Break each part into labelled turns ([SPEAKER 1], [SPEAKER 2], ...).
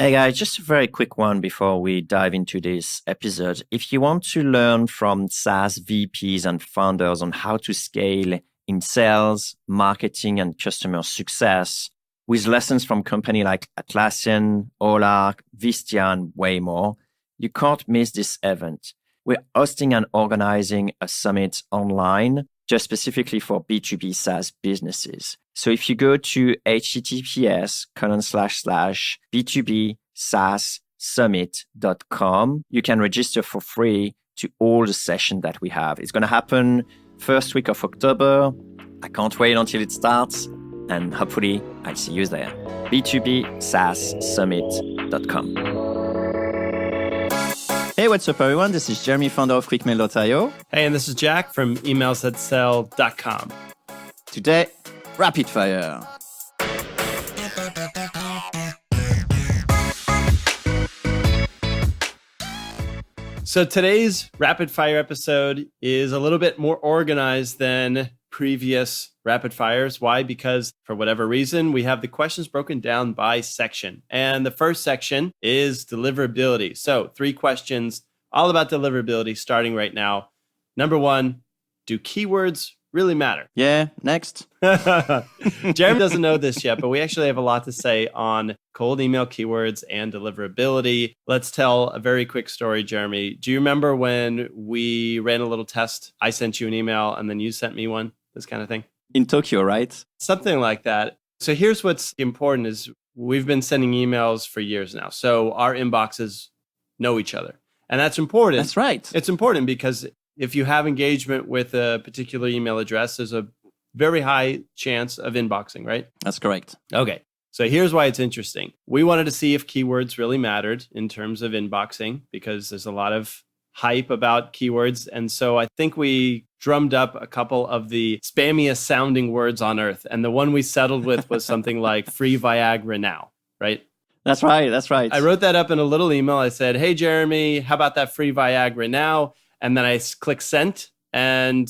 [SPEAKER 1] Hey guys, just a very quick one before we dive into this episode. If you want to learn from SaaS VPs and founders on how to scale in sales, marketing, and customer success with lessons from companies like Atlassian, Olark, Vistia, and way more, you can't miss this event. We're hosting and organizing a summit online just specifically for B2B SaaS businesses. So if you go to https://b2bsaassummit.com, you can register for free to all the sessions that we have. It's going to happen first week of October. I can't wait until it starts, and hopefully I'll see you there. b2bsaassummit.com. Hey, what's up, everyone? This is Jeremy, founder of QuickMail.io.
[SPEAKER 2] Hey, and this is Jack from emailsthatsell.com.
[SPEAKER 1] Today, rapid fire.
[SPEAKER 2] So today's rapid fire episode is a little bit more organized than previous rapid fires. Why? Because for whatever reason, we have the questions broken down by section. And the first section is deliverability. So 3 questions all about deliverability starting right now. Number 1, do keywords really matter?
[SPEAKER 1] Yeah, next.
[SPEAKER 2] Jeremy doesn't know this yet, but we actually have a lot to say on cold email keywords and deliverability. Let's tell a very quick story, Jeremy. Do you remember when we ran a little test? I sent you an email and then you sent me one, this kind of thing?
[SPEAKER 1] In Tokyo, right?
[SPEAKER 2] Something like that. So here's what's important is we've been sending emails for years now. So our inboxes know each other. And that's important.
[SPEAKER 1] That's right.
[SPEAKER 2] It's important because if you have engagement with a particular email address, there's a very high chance of inboxing, right?
[SPEAKER 1] That's correct.
[SPEAKER 2] Okay. So here's why it's interesting. We wanted to see if keywords really mattered in terms of inboxing because there's a lot of hype about keywords. And so I think we drummed up a couple of the spammiest sounding words on earth. And the one we settled with was something like free Viagra now, right?
[SPEAKER 1] That's right. That's right.
[SPEAKER 2] I wrote that up in a little email. I said, hey, Jeremy, how about that free Viagra now? And then I click send, and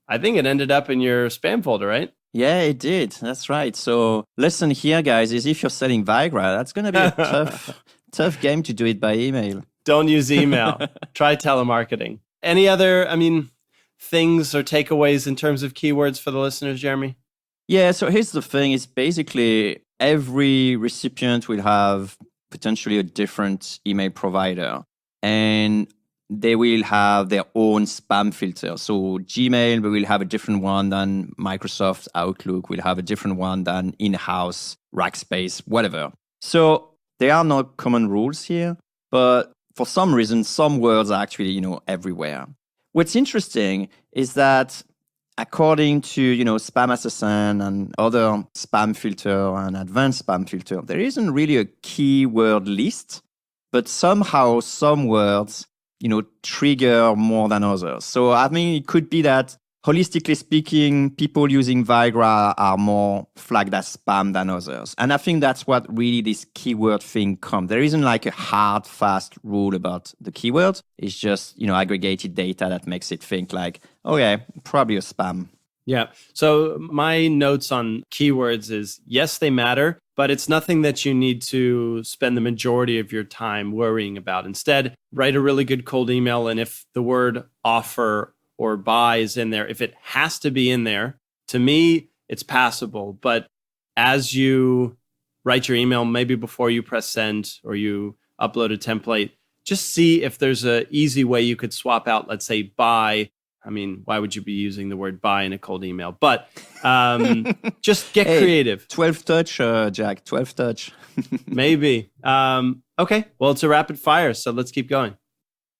[SPEAKER 2] I think it ended up in your spam folder, right?
[SPEAKER 1] Yeah, it did. That's right. So listen here, guys, is if you're selling Viagra, that's going to be a tough game to do it by email.
[SPEAKER 2] Don't use email. Try telemarketing. Any other, things or takeaways in terms of keywords for the listeners, Jeremy?
[SPEAKER 1] Yeah, so here's the thing. It's basically every recipient will have potentially a different email provider. And they will have their own spam filter. So Gmail will have a different one than Microsoft Outlook, will have a different one than in-house Rackspace, whatever. So there are no common rules here, but for some reason, some words are actually, everywhere. What's interesting is that according to, Spam Assassin and other spam filter and advanced spam filter, there isn't really a keyword list, but somehow some words trigger more than others. So it could be that holistically speaking, people using Viagra are more flagged as spam than others. And I think that's what really this keyword thing comes. There isn't like a hard, fast rule about the keywords. It's just, aggregated data that makes it think like, oh yeah, probably a spam.
[SPEAKER 2] Yeah. So my notes on keywords is, yes, they matter, but it's nothing that you need to spend the majority of your time worrying about. Instead, write a really good cold email. And if the word offer or buy is in there, if it has to be in there, to me, it's passable. But as you write your email, maybe before you press send or you upload a template, just see if there's an easy way you could swap out, let's say, buy. Why would you be using the word buy in a cold email? But just get creative.
[SPEAKER 1] 12 touch, Jack, 12 touch.
[SPEAKER 2] Maybe. Okay, well, it's a rapid fire, so let's keep going.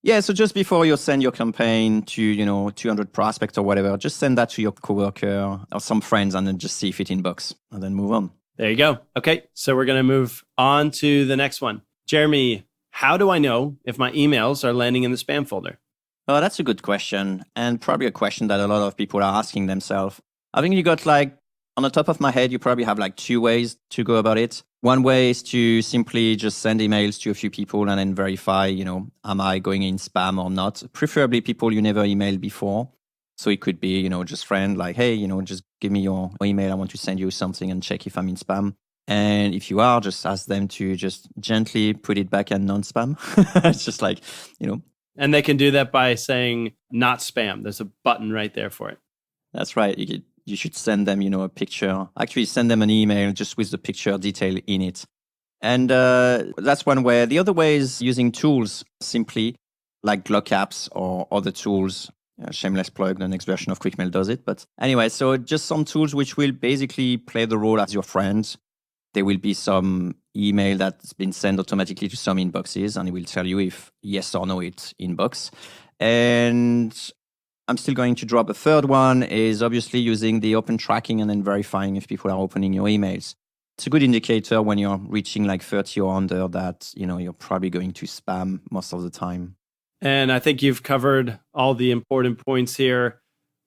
[SPEAKER 1] Yeah, so just before you send your campaign to, 200 prospects or whatever, just send that to your coworker or some friends and then just see if it inbox and then move on.
[SPEAKER 2] There you go. Okay, so we're going to move on to the next one. Jeremy, how do I know if my emails are landing in the spam folder?
[SPEAKER 1] Oh, that's a good question, and probably a question that a lot of people are asking themselves. I think you got on the top of my head, you probably have 2 ways to go about it. One way is to simply just send emails to a few people and then verify, am I going in spam or not? Preferably people you never emailed before. So it could be, just friend, hey, just give me your email. I want to send you something and check if I'm in spam. And if you are, just ask them to just gently put it back in non-spam. It's just like,
[SPEAKER 2] And they can do that by saying not spam. There's a button right there for it.
[SPEAKER 1] That's right. You should send them, a picture. Actually, send them an email just with the picture detail in it. And that's one way. The other way is using tools simply like Glock apps or other tools. Shameless plug, the next version of QuickMail does it. But anyway, so just some tools which will basically play the role as your friend. There will be some email that's been sent automatically to some inboxes, and it will tell you if yes or no it's inbox. And I'm still going to drop a third one is obviously using the open tracking and then verifying if people are opening your emails. It's a good indicator when you're reaching like 30 or under that, you're probably going to spam most of the time.
[SPEAKER 2] And I think you've covered all the important points here.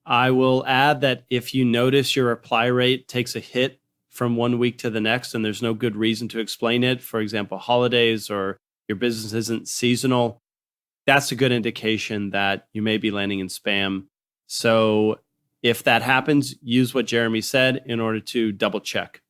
[SPEAKER 2] I will add that if you notice your reply rate takes a hit from one week to the next, and there's no good reason to explain it, for example, holidays or your business isn't seasonal, that's a good indication that you may be landing in spam. So if that happens, use what Jeremy said in order to double check.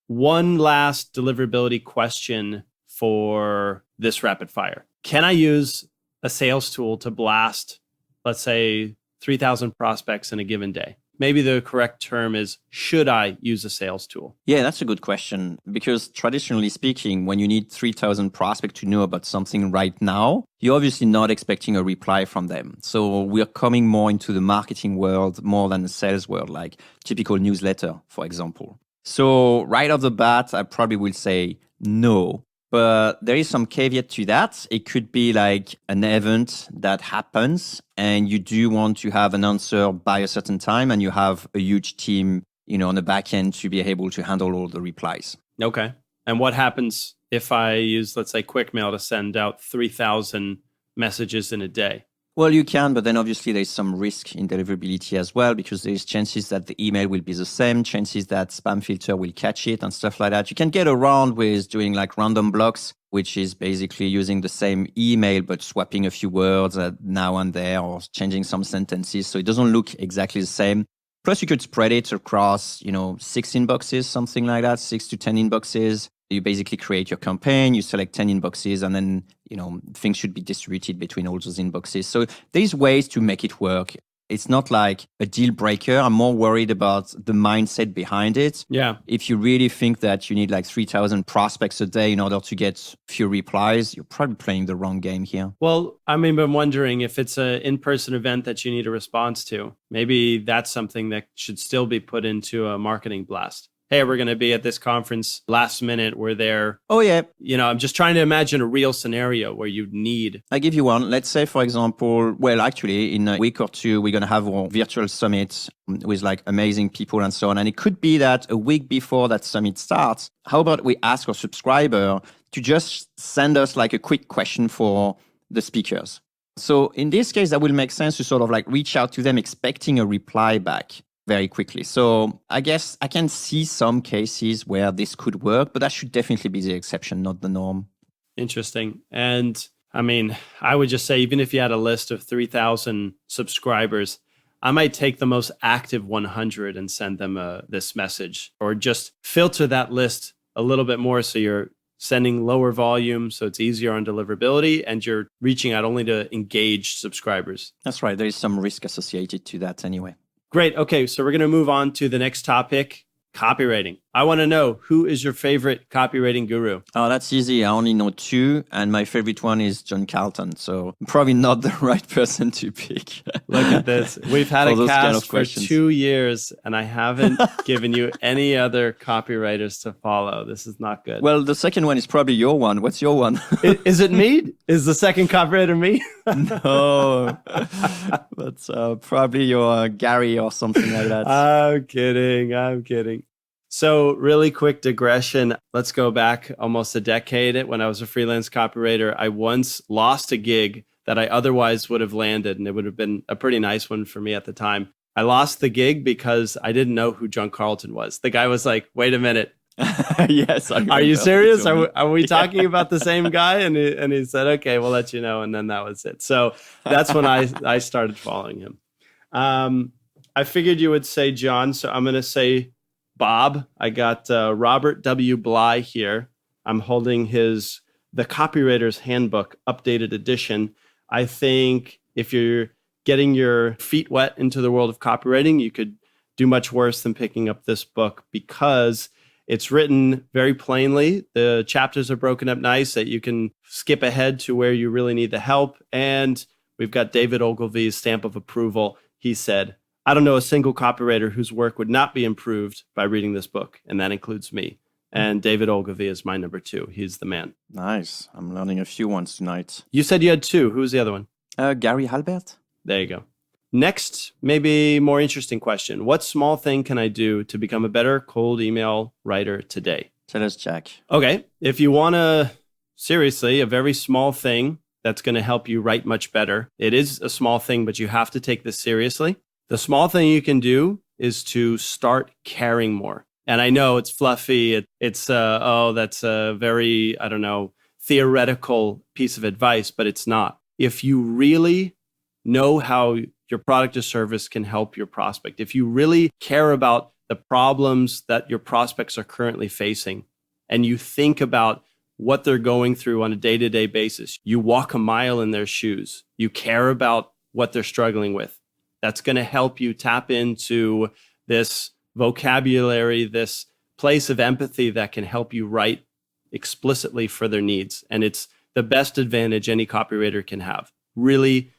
[SPEAKER 2] One last deliverability question for this rapid fire. Can I use a sales tool to blast, let's say, 3,000 prospects in a given day? Maybe the correct term is, should I use a sales tool?
[SPEAKER 1] Yeah, that's a good question. Because traditionally speaking, when you need 3,000 prospects to know about something right now, you're obviously not expecting a reply from them. So we're coming more into the marketing world more than the sales world, like typical newsletter, for example. So right off the bat, I probably will say no. But there is some caveat to that. It could be like an event that happens and you do want to have an answer by a certain time and you have a huge team, on the back end to be able to handle all the replies.
[SPEAKER 2] Okay. And what happens if I use, let's say, QuickMail to send out 3,000 messages in a day?
[SPEAKER 1] Well, you can, but then obviously there's some risk in deliverability as well because there's chances that the email will be the same, chances that spam filter will catch it and stuff like that. You can get around with doing like random blocks, which is basically using the same email but swapping a few words now and there or changing some sentences so it doesn't look exactly the same. Plus, you could spread it across, 6 inboxes, something like that, 6 to 10 inboxes. You basically create your campaign, you select 10 inboxes, and then, things should be distributed between all those inboxes. So there's ways to make it work. It's not like a deal breaker. I'm more worried about the mindset behind it.
[SPEAKER 2] Yeah.
[SPEAKER 1] If you really think that you need like 3,000 prospects a day in order to get few replies, you're probably playing the wrong game here.
[SPEAKER 2] Well, I'm wondering if it's an in-person event that you need a response to. Maybe that's something that should still be put into a marketing blast. Hey, we're going to be at this conference last minute. We're there.
[SPEAKER 1] Oh, yeah.
[SPEAKER 2] I'm just trying to imagine a real scenario where you'd need.
[SPEAKER 1] I give you one. Let's say, for example, well, actually, in a week or two, we're going to have a virtual summit with like amazing people and so on. And it could be that a week before that summit starts, how about we ask our subscriber to just send us like a quick question for the speakers? So in this case, that will make sense to sort of like reach out to them expecting a reply back very quickly. So I guess I can see some cases where this could work, but that should definitely be the exception, not the norm.
[SPEAKER 2] Interesting. And I would just say, even if you had a list of 3,000 subscribers, I might take the most active 100 and send them this message, or just filter that list a little bit more so you're sending lower volume so it's easier on deliverability and you're reaching out only to engaged subscribers.
[SPEAKER 1] That's right. There is some risk associated to that anyway.
[SPEAKER 2] Great. Okay, so we're going to move on to the next topic, copywriting. I want to know, who is your favorite copywriting guru?
[SPEAKER 1] Oh, that's easy. I only know 2, and my favorite one is John Carlton. So probably not the right person to pick.
[SPEAKER 2] Look at this. We've had a cast for 2 years, and I haven't given you any other copywriters to follow. This is not good.
[SPEAKER 1] Well, the second one is probably your one. What's your one?
[SPEAKER 2] Is it me? Is the second copywriter me?
[SPEAKER 1] No, but probably your Gary or something like that.
[SPEAKER 2] I'm kidding. So really quick digression. Let's go back almost a decade. When I was a freelance copywriter, I once lost a gig that I otherwise would have landed, and it would have been a pretty nice one for me at the time. I lost the gig because I didn't know who John Carlton was. The guy was like, wait a minute.
[SPEAKER 1] Yes.
[SPEAKER 2] Are you serious? Are we talking about the same guy? And he said, okay, we'll let you know. And then that was it. So that's when I started following him. I figured you would say John, so I'm going to say Bob. I got Robert W. Bly here. I'm holding The Copywriter's Handbook, updated edition. I think if you're getting your feet wet into the world of copywriting, you could do much worse than picking up this book because it's written very plainly. The chapters are broken up nice that you can skip ahead to where you really need the help. And we've got David Ogilvy's stamp of approval. He said, I don't know a single copywriter whose work would not be improved by reading this book. And that includes me. And David Ogilvy is my number 2. He's the man.
[SPEAKER 1] Nice. I'm learning a few ones tonight.
[SPEAKER 2] You said you had 2. Who was the other one?
[SPEAKER 1] Gary Halbert.
[SPEAKER 2] There you go. Next, maybe more interesting question. What small thing can I do to become a better cold email writer today?
[SPEAKER 1] Tell us, Jack.
[SPEAKER 2] Okay. If you want to, seriously, a very small thing that's going to help you write much better. It is a small thing, but you have to take this seriously. The small thing you can do is to start caring more. And I know it's fluffy. That's a very, theoretical piece of advice, but it's not. If you really know how your product or service can help your prospect, if you really care about the problems that your prospects are currently facing, and you think about what they're going through on a day-to-day basis, you walk a mile in their shoes, you care about what they're struggling with, that's going to help you tap into this vocabulary, this place of empathy that can help you write explicitly for their needs. And it's the best advantage any copywriter can have. Really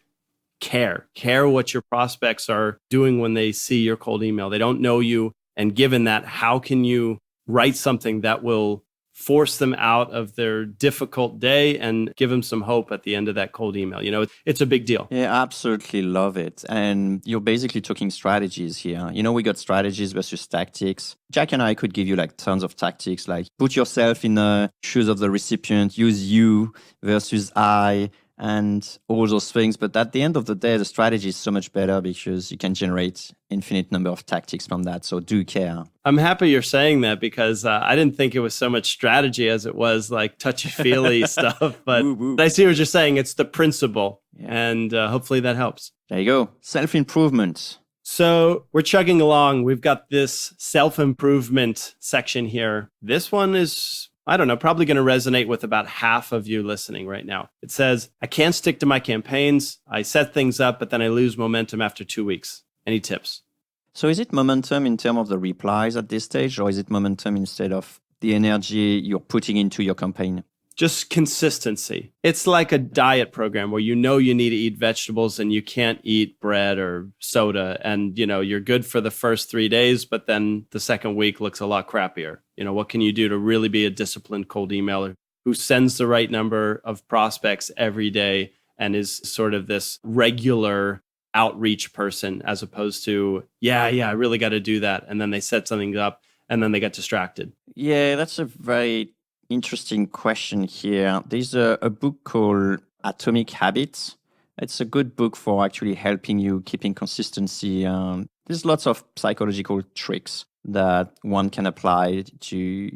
[SPEAKER 2] care what your prospects are doing when they see your cold email. They don't know you. And given that, how can you write something that will force them out of their difficult day and give them some hope at the end of that cold email? You know, it's a big deal.
[SPEAKER 1] Yeah, absolutely love it. And you're basically talking strategies here. You know, we got strategies versus tactics. Jack and I could give you like tons of tactics, like put yourself in the shoes of the recipient, use you versus I, and all those things. But at the end of the day, the strategy is so much better because you can generate infinite number of tactics from that. So do care.
[SPEAKER 2] I'm happy you're saying that because I didn't think it was so much strategy as it was like touchy-feely stuff. But I see what you're saying. It's the principle. Yeah. And hopefully that helps.
[SPEAKER 1] There you go. Self-improvement.
[SPEAKER 2] So we're chugging along. We've got this self-improvement section here. This one is, probably going to resonate with about half of you listening right now. It says, I can't stick to my campaigns. I set things up, but then I lose momentum after 2 weeks. Any tips?
[SPEAKER 1] So is it momentum in terms of the replies at this stage, or is it momentum instead of the energy you're putting into your campaign?
[SPEAKER 2] Just consistency. It's like a diet program where you know you need to eat vegetables and you can't eat bread or soda. And, you're good for the first 3 days, but then the second week looks a lot crappier. What can you do to really be a disciplined cold emailer who sends the right number of prospects every day and is sort of this regular outreach person as opposed to, I really got to do that. And then they set something up and then they get distracted.
[SPEAKER 1] Yeah, that's a very interesting question here. There's a book called Atomic Habits. It's a good book for actually helping you keeping consistency. There's lots of psychological tricks that one can apply to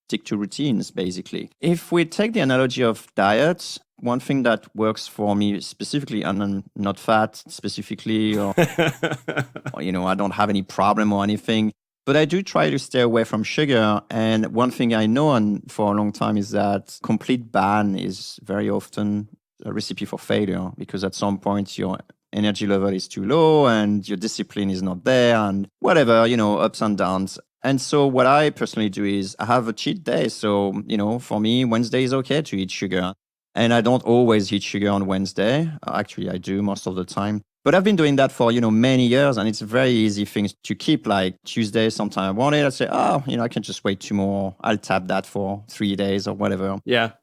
[SPEAKER 1] stick to routines, basically. If we take the analogy of diets, one thing that works for me specifically, and I'm not fat specifically, or I don't have any problem or anything, but I do try to stay away from sugar. And one thing I know and for a long time is that complete ban is very often a recipe for failure, because at some point your energy level is too low and your discipline is not there and whatever, ups and downs. And so what I personally do is I have a cheat day. So, for me, Wednesday is okay to eat sugar. And I don't always eat sugar on Wednesday. Actually, I do most of the time. But I've been doing that for, many years, and it's a very easy thing to keep. Like Tuesday, sometime I want it, I say, I can just wait 2 more. I'll tap that for 3 days or whatever.
[SPEAKER 2] Yeah.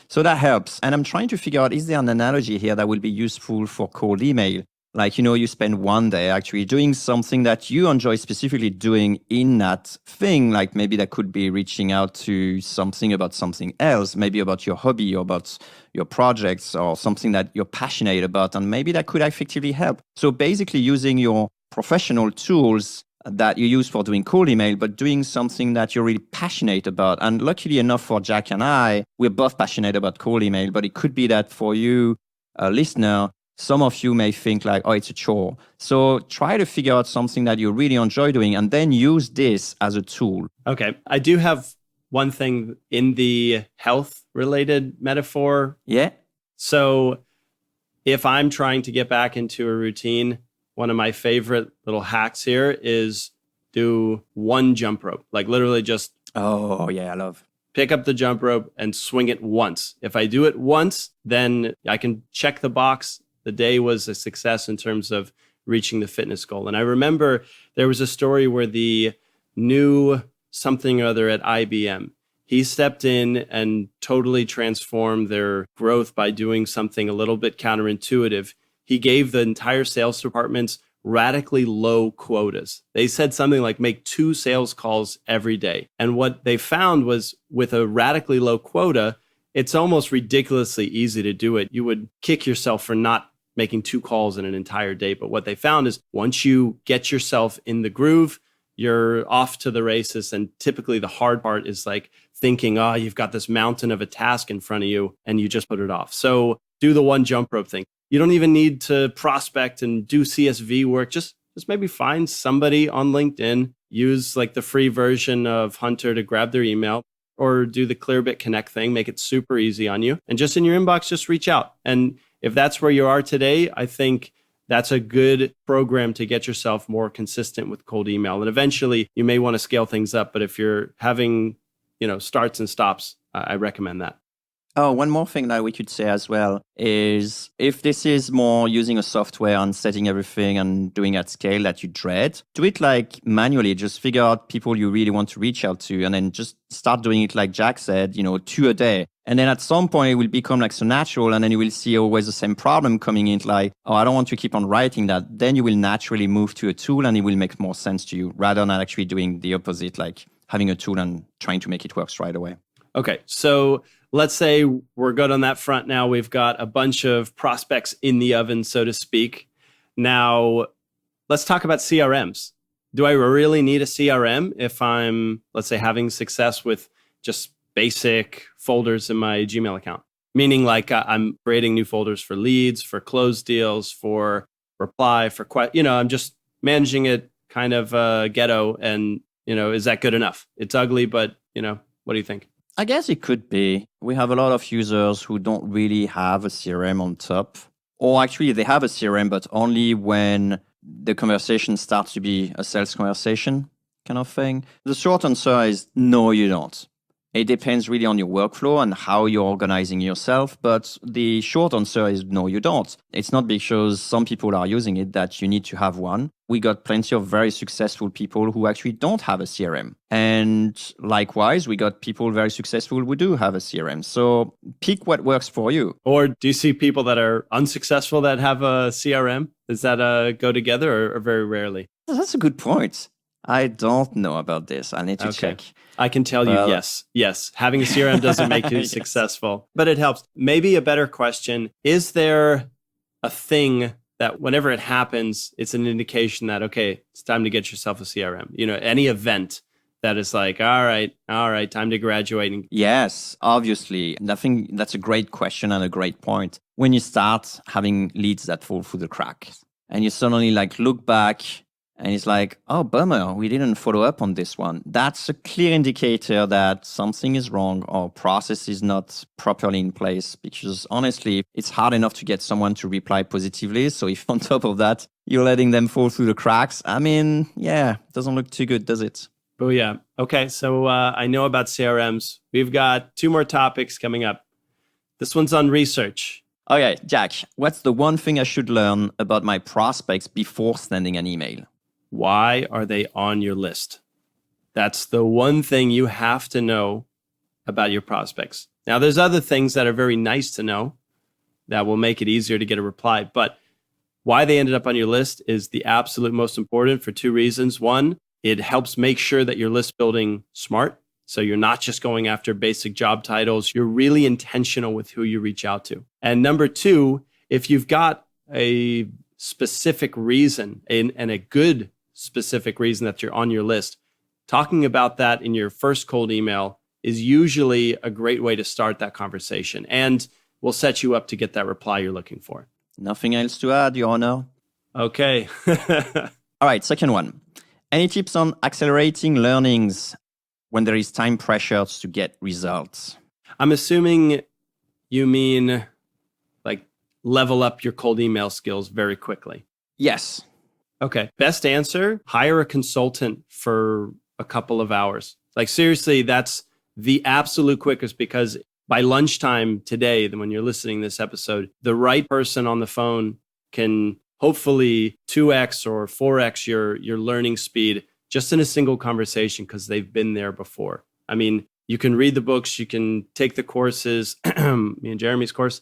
[SPEAKER 1] So that helps. And I'm trying to figure out, is there an analogy here that will be useful for cold email? Like, you spend one day actually doing something that you enjoy specifically doing in that thing. Like maybe that could be reaching out to something about something else, maybe about your hobby or about your projects or something that you're passionate about. And maybe that could effectively help. So basically using your professional tools that you use for doing cold email, but doing something that you're really passionate about. And luckily enough for Jack and I, we're both passionate about cold email, but it could be that for you, a listener, some of you may think like, oh, it's a chore. So try to figure out something that you really enjoy doing and then use this as a tool.
[SPEAKER 2] Okay. I do have one thing in the health related metaphor.
[SPEAKER 1] Yeah.
[SPEAKER 2] So if I'm trying to get back into a routine, one of my favorite little hacks here is do one jump rope, like literally just
[SPEAKER 1] Oh, yeah, I love.
[SPEAKER 2] pick up the jump rope and swing it once. If I do it once, then I can check the box. The day was a success in terms of reaching the fitness goal. And I remember there was a story where the new something or other at IBM, he stepped in and totally transformed their growth by doing something a little bit counterintuitive. He gave the entire sales departments radically low quotas. They said something like make 2 sales calls every day. And what they found was with a radically low quota, it's almost ridiculously easy to do it. You would kick yourself for not making 2 calls in an entire day. But what they found is once you get yourself in the groove, you're off to the races. And typically the hard part is like thinking, oh, you've got this mountain of a task in front of you and you just put it off. So do the one jump rope thing. You don't even need to prospect and do CSV work. Just maybe find somebody on LinkedIn, use like the free version of Hunter to grab their email, or do the Clearbit Connect thing, make it super easy on you. And just in your inbox, just reach out. And if that's where you are today, I think that's a good program to get yourself more consistent with cold email. And eventually you may want to scale things up. But if you're having, starts and stops, I recommend that.
[SPEAKER 1] Oh, one more thing that we could say as well is if this is more using a software and setting everything and doing at scale that you dread, do it like manually. Just figure out people you really want to reach out to and then just start doing it like Jack said, 2 a day. And then at some point it will become like so natural and then you will see always the same problem coming in like, oh, I don't want to keep on writing that. Then you will naturally move to a tool and it will make more sense to you rather than actually doing the opposite, like having a tool and trying to make it work right away.
[SPEAKER 2] Okay, so let's say we're good on that front now. We've got a bunch of prospects in the oven, so to speak. Now, let's talk about CRMs. Do I really need a CRM if I'm, let's say, having success with just basic folders in my Gmail account? Meaning like I'm creating new folders for leads, for closed deals, for reply, I'm just managing it kind of ghetto. And, is that good enough? It's ugly, but, what do you think?
[SPEAKER 1] I guess it could be. We have a lot of users who don't really have a CRM on top. Or actually, they have a CRM, but only when the conversation starts to be a sales conversation kind of thing. The short answer is no, you don't. It depends really on your workflow and how you're organizing yourself. But the short answer is no, you don't. It's not because some people are using it that you need to have one. We got plenty of very successful people who actually don't have a CRM. And likewise, we got people very successful who do have a CRM. So pick what works for you.
[SPEAKER 2] Or do you see people that are unsuccessful that have a CRM? Does that go together or very rarely?
[SPEAKER 1] That's a good point. I don't know about this. I need to check.
[SPEAKER 2] I can tell you, yes. Having a CRM doesn't make you successful, but it helps. Maybe a better question, is there a thing that whenever it happens, it's an indication that, okay, it's time to get yourself a CRM? Any event that is like, all right, time to graduate.
[SPEAKER 1] Yes, obviously. I think that's a great question and a great point. When you start having leads that fall through the cracks and you suddenly like look back and it's like, oh, bummer, we didn't follow up on this one. That's a clear indicator that something is wrong or process is not properly in place because honestly, it's hard enough to get someone to reply positively. So if on top of that, you're letting them fall through the cracks, doesn't look too good, does it?
[SPEAKER 2] Oh, yeah. Okay, so I know about CRMs. We've got 2 more topics coming up. This one's on research.
[SPEAKER 1] Okay, Jack, what's the one thing I should learn about my prospects before sending an email?
[SPEAKER 2] Why are they on your list? That's the one thing you have to know about your prospects. Now, there's other things that are very nice to know that will make it easier to get a reply, but why they ended up on your list is the absolute most important for 2 reasons. One, it helps make sure that you're list building smart. So you're not just going after basic job titles. You're really intentional with who you reach out to. And number 2, if you've got a specific reason and a good specific reason that you're on your list, talking about that in your first cold email is usually a great way to start that conversation and will set you up to get that reply you're looking for.
[SPEAKER 1] Nothing else to add, Your Honor.
[SPEAKER 2] Okay.
[SPEAKER 1] All right, second one. Any tips on accelerating learnings when there is time pressure to get results?
[SPEAKER 2] I'm assuming you mean like level up your cold email skills very quickly.
[SPEAKER 1] Yes.
[SPEAKER 2] Okay. Best answer, hire a consultant for a couple of hours. Like seriously, that's the absolute quickest, because by lunchtime today, when you're listening to this episode, the right person on the phone can hopefully 2x or 4x your learning speed just in a single conversation, because they've been there before. I mean, you can read the books, you can take the courses, me and Jeremy's course.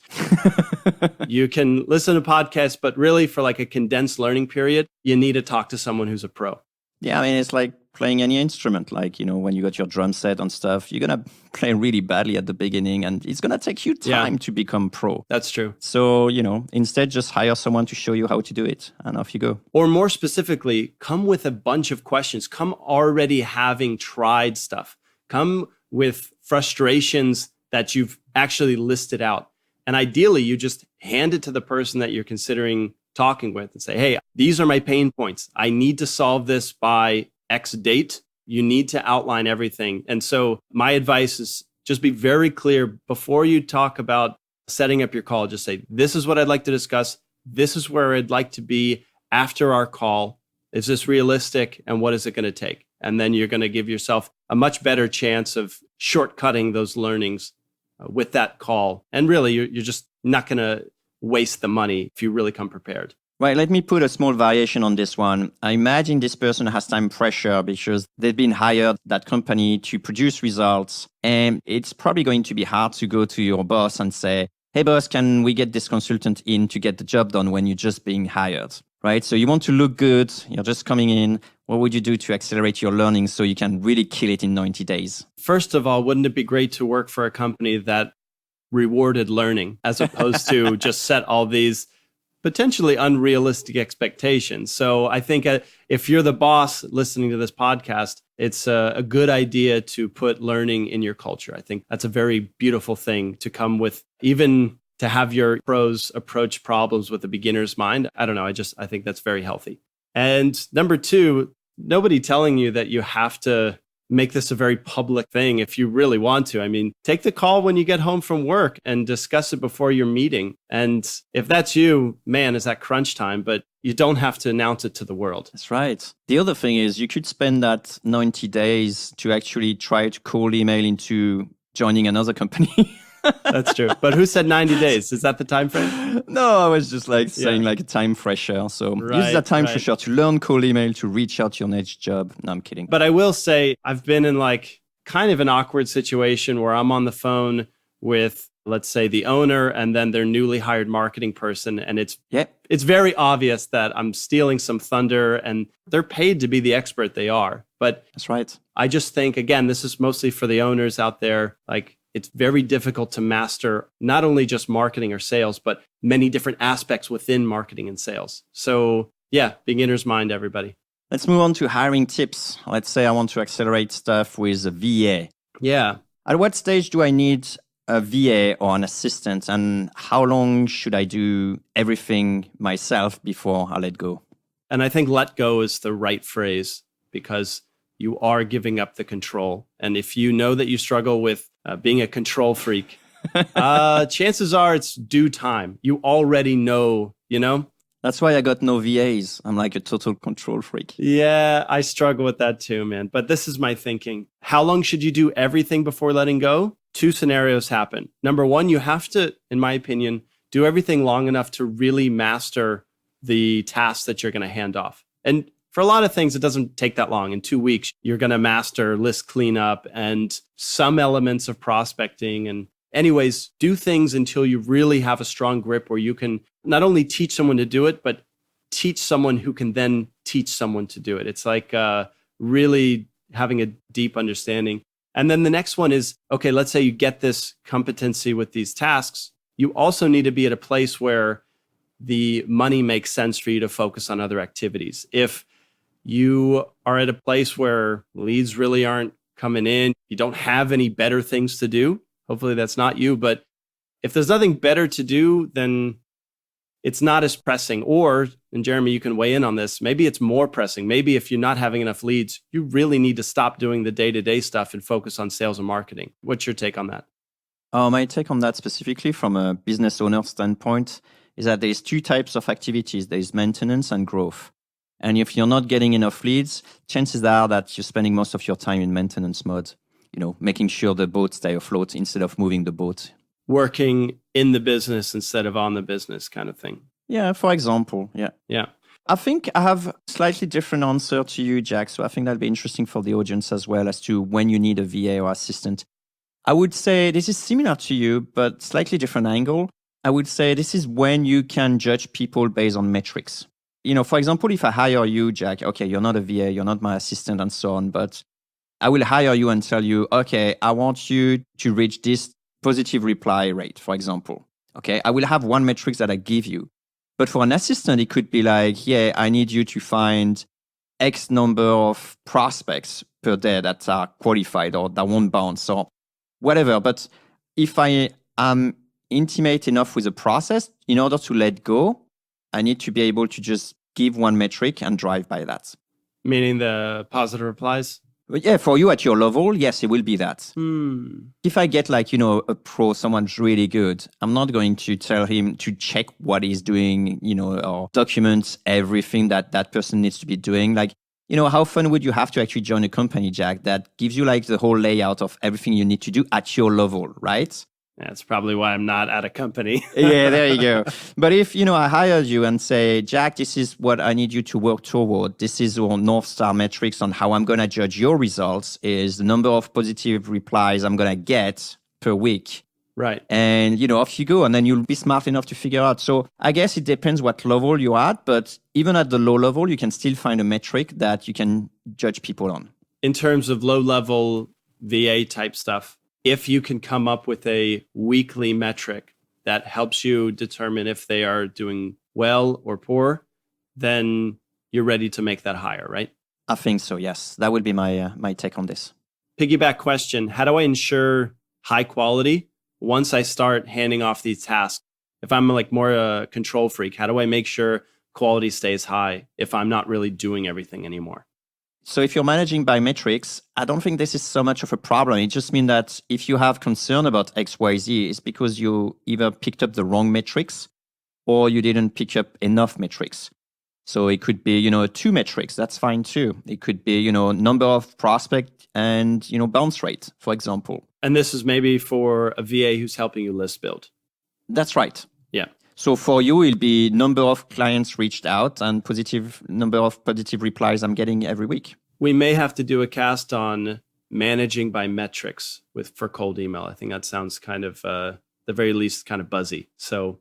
[SPEAKER 2] You can listen to podcasts, but really for like a condensed learning period, you need to talk to someone who's a pro.
[SPEAKER 1] Yeah, I mean, it's like playing any instrument. Like, when you got your drum set and stuff, you're going to play really badly at the beginning, and it's going to take you time to become pro.
[SPEAKER 2] That's true.
[SPEAKER 1] So, instead just hire someone to show you how to do it, and off you go.
[SPEAKER 2] Or more specifically, come with a bunch of questions. Come already having tried stuff. Come with frustrations that you've actually listed out. And ideally, you just hand it to the person that you're considering talking with and say, hey, these are my pain points. I need to solve this by X date. You need to outline everything. And so my advice is just be very clear before you talk about setting up your call. Just say, this is what I'd like to discuss. This is where I'd like to be after our call. Is this realistic? And what is it going to take? And then you're going to give yourself a much better chance of shortcutting those learnings with that call. And really, you're just not going to waste the money if you really come prepared.
[SPEAKER 1] Right, let me put a small variation on this one. I imagine this person has time pressure because they've been hired that company to produce results. And it's probably going to be hard to go to your boss and say, hey, boss, can we get this consultant in to get the job done when you're just being hired? Right? So you want to look good. You're just coming in. What would you do to accelerate your learning so you can really kill it in 90 days?
[SPEAKER 2] First of all, wouldn't it be great to work for a company that rewarded learning as opposed to just set all these potentially unrealistic expectations? So I think if you're the boss listening to this podcast, it's a good idea to put learning in your culture. I think that's a very beautiful thing to come with, even to have your pros approach problems with a beginner's mind. I don't know. I think that's very healthy. And number two, nobody telling you that you have to make this a very public thing if you really want to. I mean, take the call when you get home from work and discuss it before your meeting. And if that's you, man, is that crunch time, but you don't have to announce it to the world.
[SPEAKER 1] That's right. The other thing is you could spend that 90 days to actually try to cold email into joining another company.
[SPEAKER 2] That's true. But who said 90 days? Is that the time frame?
[SPEAKER 1] No, I was just saying like a time pressure. So use that time pressure to learn cold email, to reach out to your next job. No, I'm kidding.
[SPEAKER 2] But I will say I've been in like kind of an awkward situation where I'm on the phone with, let's say, the owner and then their newly hired marketing person. And it's very obvious that I'm stealing some thunder and they're paid to be the expert they are. But
[SPEAKER 1] that's right.
[SPEAKER 2] I just think, again, this is mostly for the owners out there. Like, it's very difficult to master not only just marketing or sales, but many different aspects within marketing and sales. So yeah, beginner's mind, everybody.
[SPEAKER 1] Let's move on to hiring tips. Let's say I want to accelerate stuff with a VA.
[SPEAKER 2] Yeah.
[SPEAKER 1] At what stage do I need a VA or an assistant? And how long should I do everything myself before I let go?
[SPEAKER 2] And I think let go is the right phrase, because you are giving up the control. And if you know that you struggle with being a control freak, chances are it's due time. You already know,
[SPEAKER 1] That's why I got no VAs. I'm like a total control freak.
[SPEAKER 2] Yeah, I struggle with that too, man. But this is my thinking. How long should you do everything before letting go? Two scenarios happen. Number one, you have to, in my opinion, do everything long enough to really master the task that you're going to hand off. And for a lot of things, it doesn't take that long. In 2 weeks, you're going to master list cleanup and some elements of prospecting. And anyways, do things until you really have a strong grip where you can not only teach someone to do it, but teach someone who can then teach someone to do it. It's like really having a deep understanding. And then the next one is, okay, let's say you get this competency with these tasks. You also need to be at a place where the money makes sense for you to focus on other activities. If you are at a place where leads really aren't coming in, you don't have any better things to do. Hopefully that's not you. But if there's nothing better to do, then it's not as pressing. Or, and Jeremy, you can weigh in on this, maybe it's more pressing. Maybe if you're not having enough leads, you really need to stop doing the day-to-day stuff and focus on sales and marketing. What's your take on that?
[SPEAKER 1] My take on that specifically from a business owner standpoint is that there's two types of activities. There's maintenance and growth. And if you're not getting enough leads, chances are that you're spending most of your time in maintenance mode, making sure the boat stay afloat instead of moving the boat.
[SPEAKER 2] Working in the business instead of on the business kind of thing.
[SPEAKER 1] Yeah, for example. Yeah.
[SPEAKER 2] Yeah.
[SPEAKER 1] I think I have a slightly different answer to you, Jack. So I think that'll be interesting for the audience as well as to when you need a VA or assistant. I would say this is similar to you, but slightly different angle. I would say this is when you can judge people based on metrics. For example, if I hire you, Jack, okay, you're not a VA, you're not my assistant and so on, but I will hire you and tell you, okay, I want you to reach this positive reply rate, for example. Okay, I will have one metric that I give you. But for an assistant, it could be like, yeah, I need you to find X number of prospects per day that are qualified or that won't bounce or whatever. But if I am intimate enough with the process, in order to let go, I need to be able to just give one metric and drive by that.
[SPEAKER 2] Meaning the positive replies?
[SPEAKER 1] But yeah, for you at your level, yes, it will be that. If I get a pro, someone's really good, I'm not going to tell him to check what he's doing, or document everything that person needs to be doing. How fun would you have to actually join a company, Jack, that gives you the whole layout of everything you need to do at your level, right?
[SPEAKER 2] That's probably why I'm not at a company.
[SPEAKER 1] Yeah, there you go. But if, I hired you and say, Jack, this is what I need you to work toward. This is our North Star metrics on how I'm going to judge your results is the number of positive replies I'm going to get per week.
[SPEAKER 2] Right.
[SPEAKER 1] And, off you go. And then you'll be smart enough to figure out. So I guess it depends what level you're at. But even at the low level, you can still find a metric that you can judge people on.
[SPEAKER 2] In terms of low-level VA type stuff, if you can come up with a weekly metric that helps you determine if they are doing well or poor, then you're ready to make that higher, right?
[SPEAKER 1] I think so, yes. That would be my take on this.
[SPEAKER 2] Piggyback question. How do I ensure high quality once I start handing off these tasks? If I'm more a control freak, how do I make sure quality stays high if I'm not really doing everything anymore?
[SPEAKER 1] So if you're managing by metrics, I don't think this is so much of a problem. It just means that if you have concern about XYZ, it's because you either picked up the wrong metrics or you didn't pick up enough metrics. So it could be, 2 metrics. That's fine too. It could be, number of prospect and, bounce rate, for example.
[SPEAKER 2] And this is maybe for a VA who's helping you list build.
[SPEAKER 1] That's right.
[SPEAKER 2] Yeah.
[SPEAKER 1] So for you, it'll be number of clients reached out and number of positive replies I'm getting every week.
[SPEAKER 2] We may have to do a cast on managing by metrics for cold email. I think that sounds kind of, the very least, kind of buzzy. So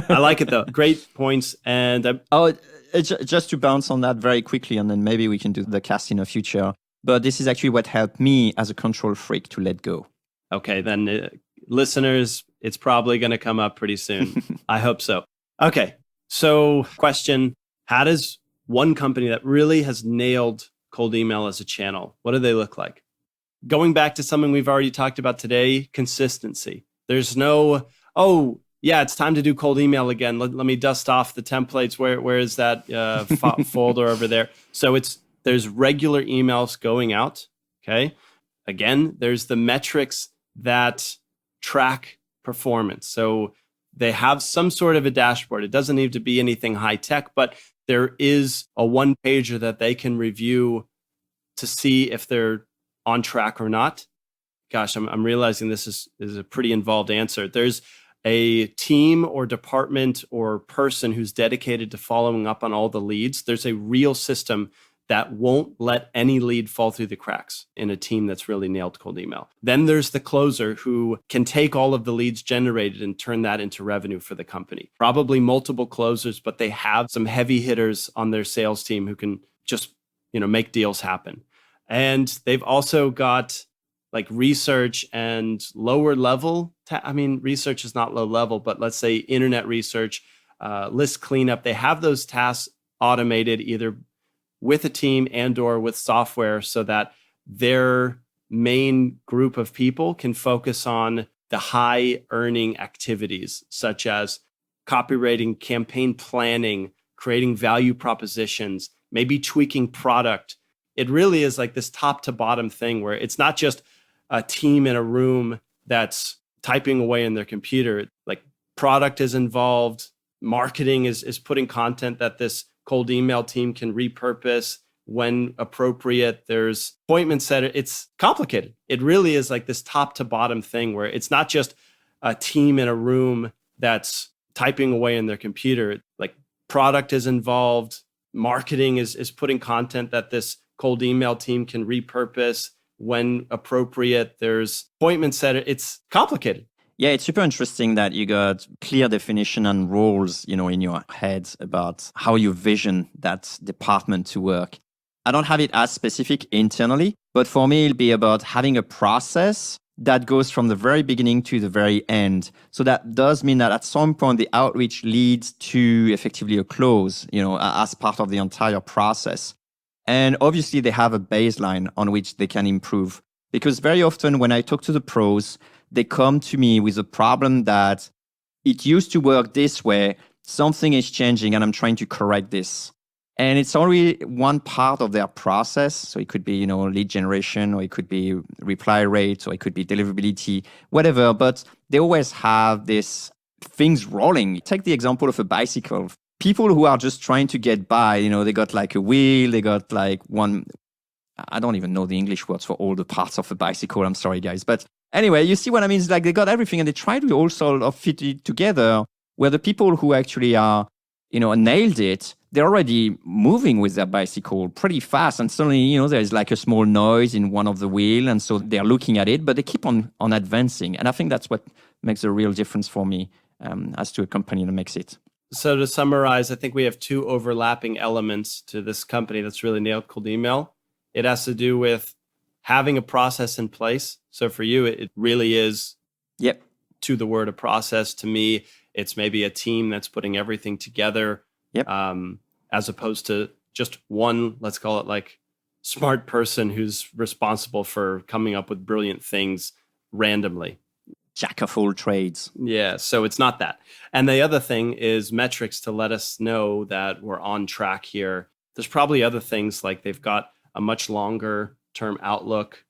[SPEAKER 2] I like it though. Great points. And
[SPEAKER 1] just to bounce on that very quickly, and then maybe we can do the cast in the future. But this is actually what helped me as a control freak to let go.
[SPEAKER 2] Okay, then listeners, it's probably going to come up pretty soon. I hope so. Okay, so question, how does one company that really has nailed cold email as a channel, what do they look like? Going back to something we've already talked about today, consistency. There's no, oh, yeah, it's time to do cold email again. Let me dust off the templates. Where is that folder over there? So there's regular emails going out, okay? Again, there's the metrics that track performance. So they have some sort of a dashboard. It doesn't need to be anything high tech, but there is a one pager that they can review to see if they're on track or not. Gosh, I'm realizing this is a pretty involved answer. There's a team or department or person who's dedicated to following up on all the leads. There's a real system that won't let any lead fall through the cracks in a team that's really nailed cold email. Then there's the closer who can take all of the leads generated and turn that into revenue for the company. Probably multiple closers, but they have some heavy hitters on their sales team who can just, make deals happen. And they've also got like research and lower level. Research is not low level, but let's say internet research, list cleanup. They have those tasks automated either with a team and or with software so that their main group of people can focus on the high earning activities, such as copywriting, campaign planning, creating value propositions, maybe tweaking product. It really is like this top to bottom thing where it's not just a team in a room that's typing away in their computer. Like product is involved, marketing is putting content that this cold email team can repurpose when appropriate. There's appointment setter. It's complicated. It really is like this top to bottom thing where it's not just a team in a room that's typing away in their computer. Like product is involved, marketing is putting content that this cold email team can repurpose when appropriate. There's appointment setter. It's complicated.
[SPEAKER 1] Yeah, it's super interesting that you got clear definition and roles, in your head about how you vision that department to work. I don't have it as specific internally, but for me, it'll be about having a process that goes from the very beginning to the very end. So that does mean that at some point, the outreach leads to effectively a close, as part of the entire process. And obviously, they have a baseline on which they can improve. Because very often when I talk to the pros, they come to me with a problem that it used to work this way, something is changing, and I'm trying to correct this. And it's only one part of their process. So it could be, lead generation, or it could be reply rate, or it could be deliverability, whatever. But they always have these things rolling. Take the example of a bicycle. People who are just trying to get by, they got like a wheel, they got like one, I don't even know the English words for all the parts of a bicycle. I'm sorry, guys. But anyway, you see what I mean? It's like they got everything and they try to all sort of fit it together, where the people who actually are, nailed it, they're already moving with their bicycle pretty fast. And suddenly, there's like a small noise in one of the wheel. And so they're looking at it, but they keep on advancing. And I think that's what makes a real difference for me as to a company that makes it.
[SPEAKER 2] So to summarize, I think we have two overlapping elements to this company that's really nailed cold email. It has to do with having a process in place. So for you, it really is to the word a process. To me, it's maybe a team that's putting everything together, as opposed to just one, let's call it like smart person who's responsible for coming up with brilliant things randomly.
[SPEAKER 1] Jack of all trades.
[SPEAKER 2] Yeah, so it's not that. And the other thing is metrics to let us know that we're on track here. There's probably other things like they've got a much longer term outlook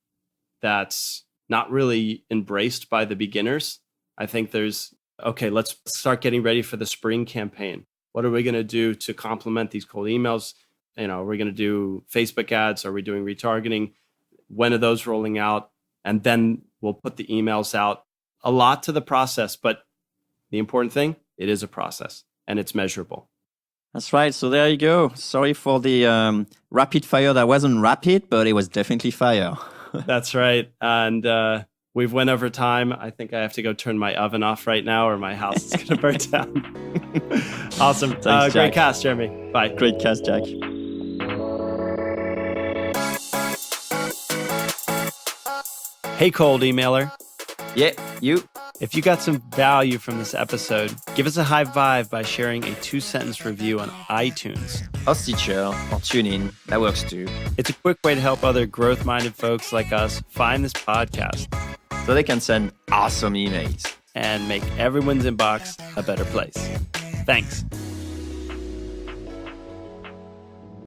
[SPEAKER 2] that's not really embraced by the beginners. I think there's, okay, let's start getting ready for the spring campaign. What are we going to do to complement these cold emails? Are we going to do Facebook ads? Are we doing retargeting? When are those rolling out? And then we'll put the emails out. A lot to the process, but the important thing, it is a process and it's measurable.
[SPEAKER 1] That's right. So there you go. Sorry for the rapid fire that wasn't rapid, but it was definitely fire.
[SPEAKER 2] That's right. And we've went over time. I think I have to go turn my oven off right now or my house is going to burn down. Awesome.
[SPEAKER 1] Thanks,
[SPEAKER 2] great cast, Jeremy. Bye.
[SPEAKER 1] Great cast, Jack.
[SPEAKER 2] Hey, cold emailer.
[SPEAKER 1] Yeah, you.
[SPEAKER 2] If you got some value from this episode, give us a high vibe by sharing a 2-sentence review on iTunes.
[SPEAKER 1] Or Stitcher, or TuneIn. That works too.
[SPEAKER 2] It's a quick way to help other growth-minded folks like us find this podcast
[SPEAKER 1] so they can send awesome emails
[SPEAKER 2] and make everyone's inbox a better place. Thanks.